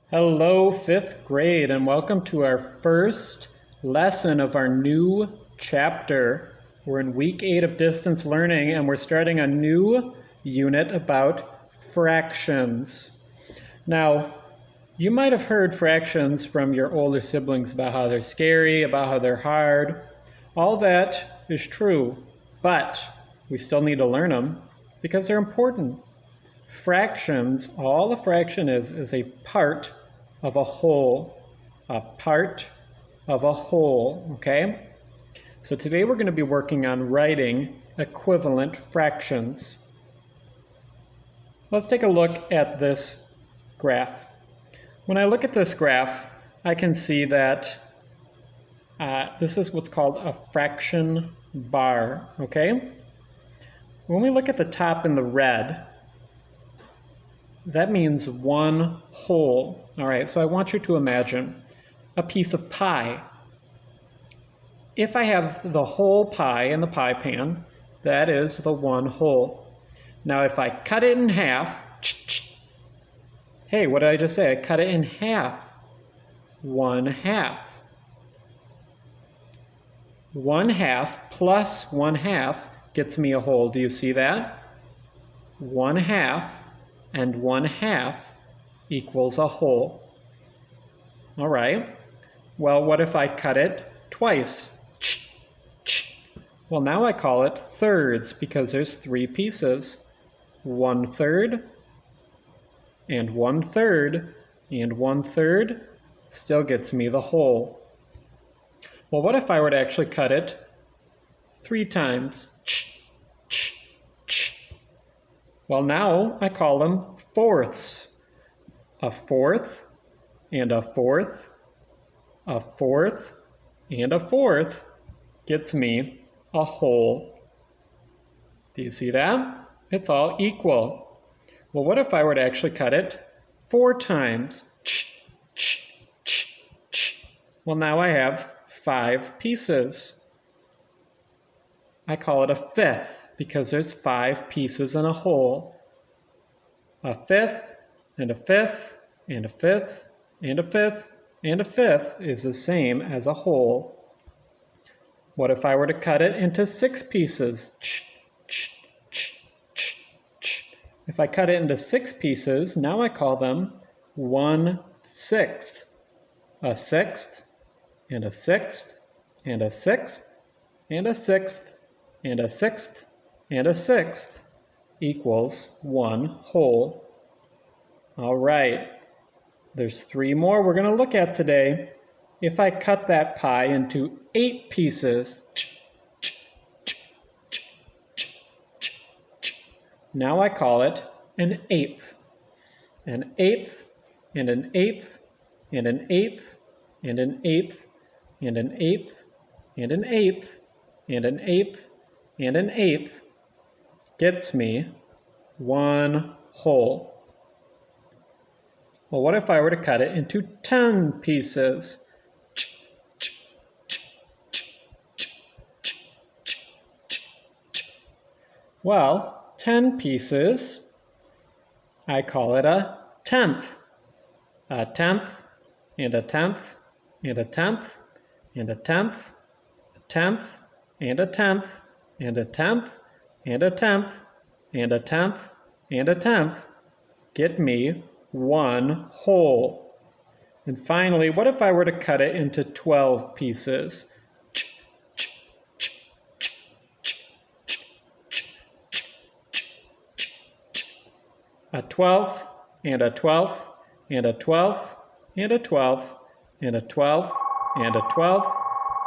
Hello, fifth grade, and welcome to our first lesson of our new chapter. We're in week 8 of distance learning, and we're starting a new unit about fractions. Now, you might have heard fractions from your older siblings about how they're scary, about how they're hard. All that is true, but we still need to learn them because they're important. Fractions, all a fraction is a part of a whole. A part of a whole, okay? So today we're going to be working on writing equivalent fractions. Let's take a look at this graph. When I look at this graph, I can see that this is what's called a fraction bar, okay? When we look at the top in the red, that means one whole. All right, so I want you to imagine a piece of pie. If I have the whole pie in the pie pan, that is the one whole. Now if I cut it in half, hey, what did I just say? I cut it in half. One half. One half plus one half gets me a whole. Do you see that? One half and one half equals a whole. All right. Well, what if I cut it twice? Well, now I call it thirds because there's three pieces. 1/3 and 1/3 and 1/3 still gets me the whole. Well, what if I were to actually cut it 3 times? Well, now I call them fourths. A fourth and a fourth, a fourth and a fourth gets me a whole. Do you see that? It's all equal. Well, what if I were to actually cut it 4 times? Well, now I have 5 pieces. I call it a fifth because there's 5 pieces in a whole. A fifth and a fifth and a fifth and a fifth and a fifth is the same as a whole. What if I were to cut it into 6 pieces? If I cut it into 6 pieces, now I call them 1/6. A sixth and a sixth and a sixth and a sixth and a sixth and a sixth equals one whole. All right, there's 3 more we're going to look at today. If I cut that pie into 8 pieces, now I call it an eighth. An eighth and an eighth and an eighth and an eighth and an eighth and an eighth and an eighth and an eighth gets me one whole. Well, what if I were to cut it into 10 pieces? Well, 10 pieces, I call it a tenth. A tenth and a tenth and a tenth and a tenth, a tenth and a tenth and a tenth and a tenth and a tenth and a tenth get me one whole. And finally, what if I were to cut it into 12 pieces? A 12th and a 12th and a 12th and a 12th and a 12th and a 12th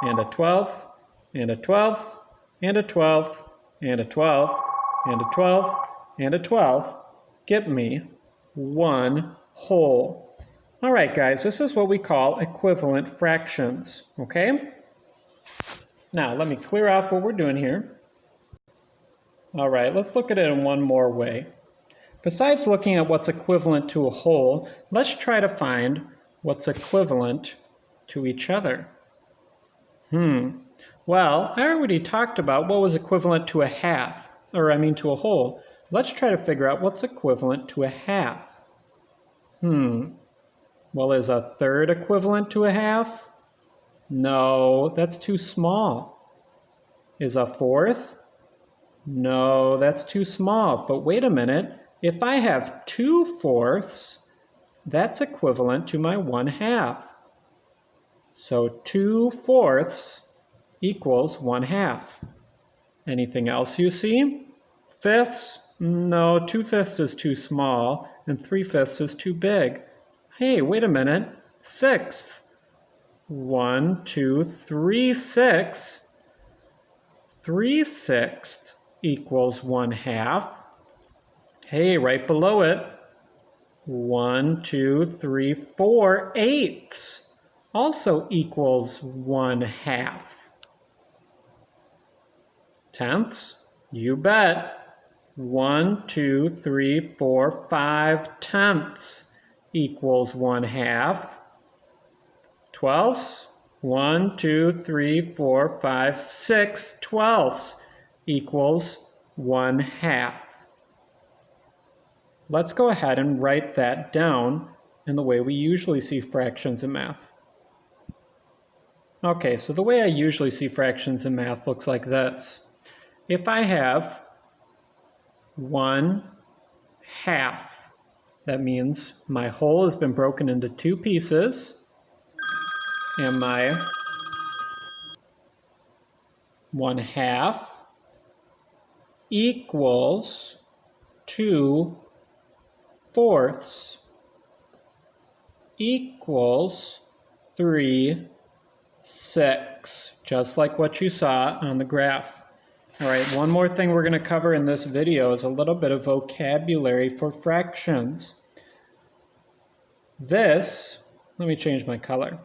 and a 12th and a 12th and a 12th and a 12th and a 12th and a 12th get me one whole. All right, guys, this is what we call equivalent fractions, okay? Now, let me clear off what we're doing here. All right, let's look at it in one more way. Besides looking at what's equivalent to a whole, let's try to find what's equivalent to each other. Well, I already talked about what was equivalent to a half, to a whole. Let's try to figure out what's equivalent to a half. Well, is a third equivalent to a half? No, that's too small. Is a fourth? No, that's too small. But wait a minute. If I have 2/4, that's equivalent to my 1/2. So 2/4 equals 1/2. Anything else you see? Fifths? No, 2/5 is too small and 3/5 is too big. Hey, wait a minute. Sixth. 1, 2, 3, 6. 3/6 equals 1/2. Hey, right below it. 1, 2, 3, 4 eighths also equals 1/2. Tenths? You bet. 1, 2, 3, 4, 5 tenths equals 1/2. Twelfths? 1, 2, 3, 4, 5, 6 twelfths equals 1/2. Let's go ahead and write that down in the way we usually see fractions in math. Okay, so the way I usually see fractions in math looks like this. If I have 1/2, that means my whole has been broken into 2 pieces, and my 1/2 equals 2/4 equals 3/6, just like what you saw on the graph. All right, one more thing we're going to cover in this video is a little bit of vocabulary for fractions. This, let me change my color.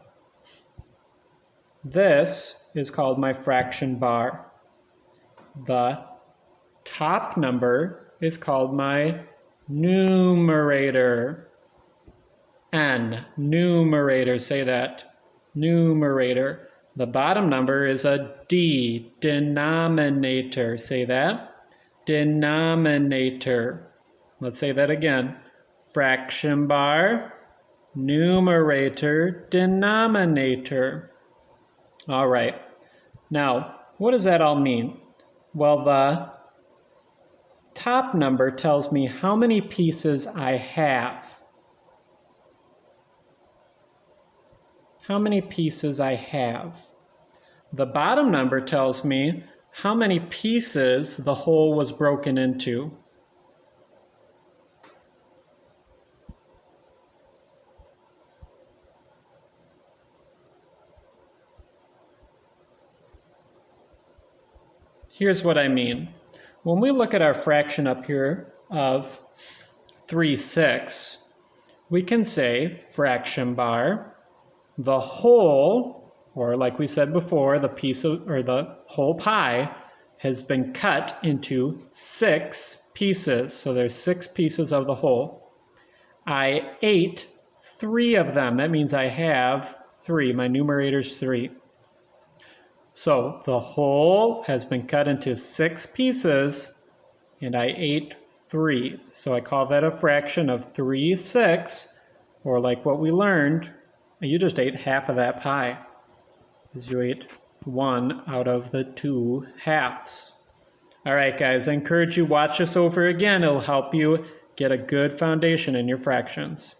This is called my fraction bar. The top number is called my numerator. N, numerator, say that, numerator. The bottom number is a D, denominator, say that, denominator. Let's say that again. Fraction bar, numerator, denominator. All right. Now, what does that all mean? Well, the top number tells me how many pieces I have. How many pieces I have. The bottom number tells me how many pieces the whole was broken into. Here's what I mean. When we look at our fraction up here of 3/6, we can say fraction bar, the whole, or like we said before, the piece of, or the whole pie has been cut into 6 pieces. So there's 6 pieces of the whole. I ate 3 of them. That means I have 3. My numerator's 3. So the whole has been cut into 6 pieces and I ate 3. So I call that a fraction of 3/6, or like what we learned, you just ate half of that pie, because you ate 1 out of the 2 halves. All right, guys, I encourage you watch this over again. It'll help you get a good foundation in your fractions.